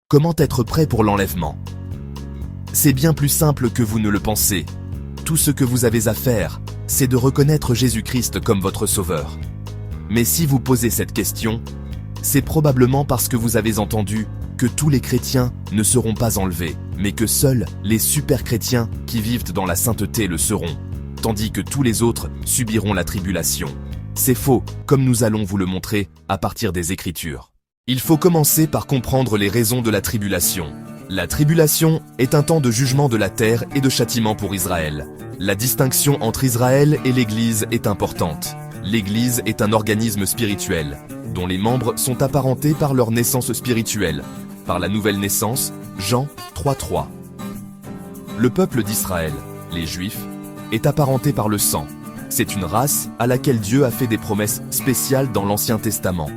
Comment être prêt pour l'enlèvement? C'est bien plus simple que vous ne le pensez. Tout ce que vous avez à faire, c'est de reconnaître Jésus-Christ comme votre sauveur. Mais si vous posez cette question, c'est probablement parce que vous avez entendu que tous les chrétiens ne seront pas enlevés, mais que seuls les super chrétiens qui vivent dans la sainteté le seront, tandis que tous les autres subiront la tribulation. C'est faux, comme nous allons vous le montrer à partir des Écritures. Il faut commencer par comprendre les raisons de la tribulation. La tribulation est un temps de jugement de la terre et de châtiment pour Israël. La distinction entre Israël et l'Église est importante. L'Église est un organisme spirituel, dont les membres sont apparentés par leur naissance spirituelle, par la nouvelle naissance, Jean 3:3. Le peuple d'Israël, les Juifs, est apparenté par le sang. C'est une race à laquelle Dieu a fait des promesses spéciales dans l'Ancien Testament.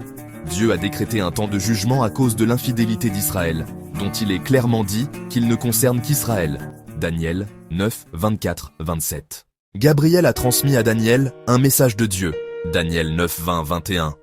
Dieu a décrété un temps de jugement à cause de l'infidélité d'Israël, dont il est clairement dit qu'il ne concerne qu'Israël. Daniel 9, 24, 27. Gabriel a transmis à Daniel un message de Dieu. Daniel 9, 20, 21.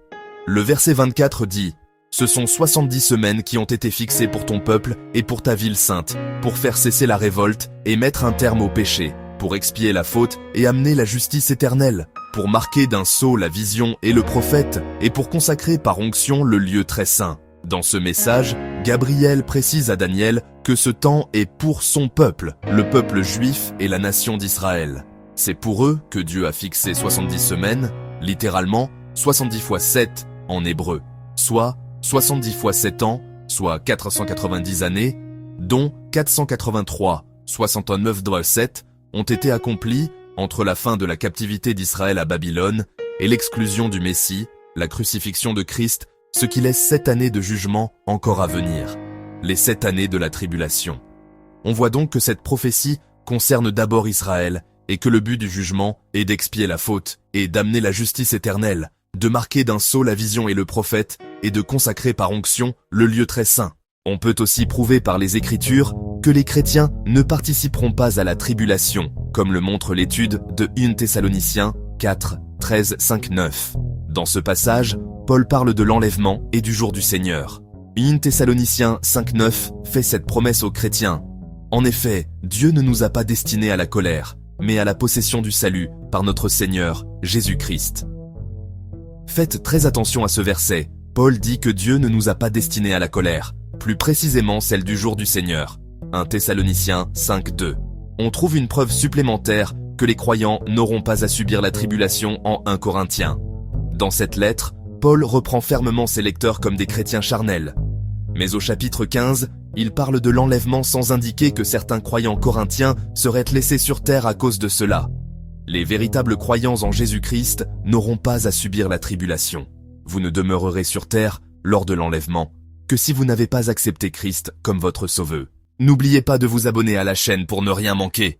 Le verset 24 dit « Ce sont 70 semaines qui ont été fixées pour ton peuple et pour ta ville sainte, pour faire cesser la révolte et mettre un terme au péché, pour expier la faute et amener la justice éternelle, pour marquer d'un sceau la vision et le prophète, et pour consacrer par onction le lieu très saint. » Dans ce message, Gabriel précise à Daniel que ce temps est pour son peuple, le peuple juif et la nation d'Israël. C'est pour eux que Dieu a fixé 70 semaines, littéralement 70 fois 7 en hébreu, soit 70 fois 7 ans, soit 490 années, dont 483, 69,7 ont été accomplis entre la fin de la captivité d'Israël à Babylone et l'exclusion du Messie, la crucifixion de Christ, ce qui laisse 7 années de jugement encore à venir, les 7 années de la tribulation. On voit donc que cette prophétie concerne d'abord Israël et que le but du jugement est d'expier la faute et d'amener la justice éternelle, de marquer d'un sceau la vision et le prophète et de consacrer par onction le lieu très saint. On peut aussi prouver par les Écritures que les chrétiens ne participeront pas à la tribulation, comme le montre l'étude de 1 Thessaloniciens 4, 13, 5, 9. Dans ce passage, Paul parle de l'enlèvement et du jour du Seigneur. 1 Thessaloniciens 5, 9 fait cette promesse aux chrétiens. En effet, Dieu ne nous a pas destinés à la colère, mais à la possession du salut par notre Seigneur, Jésus-Christ. Faites très attention à ce verset. Paul dit que Dieu ne nous a pas destinés à la colère, plus précisément celle du jour du Seigneur. 1 Thessaloniciens 5, 2. On trouve une preuve supplémentaire que les croyants n'auront pas à subir la tribulation en 1 Corinthiens. Dans cette lettre, Paul reprend fermement ses lecteurs comme des chrétiens charnels. Mais au chapitre 15, il parle de l'enlèvement sans indiquer que certains croyants corinthiens seraient laissés sur terre à cause de cela. Les véritables croyants en Jésus-Christ n'auront pas à subir la tribulation. Vous ne demeurerez sur terre, lors de l'enlèvement, que si vous n'avez pas accepté Christ comme votre sauveur. N'oubliez pas de vous abonner à la chaîne pour ne rien manquer.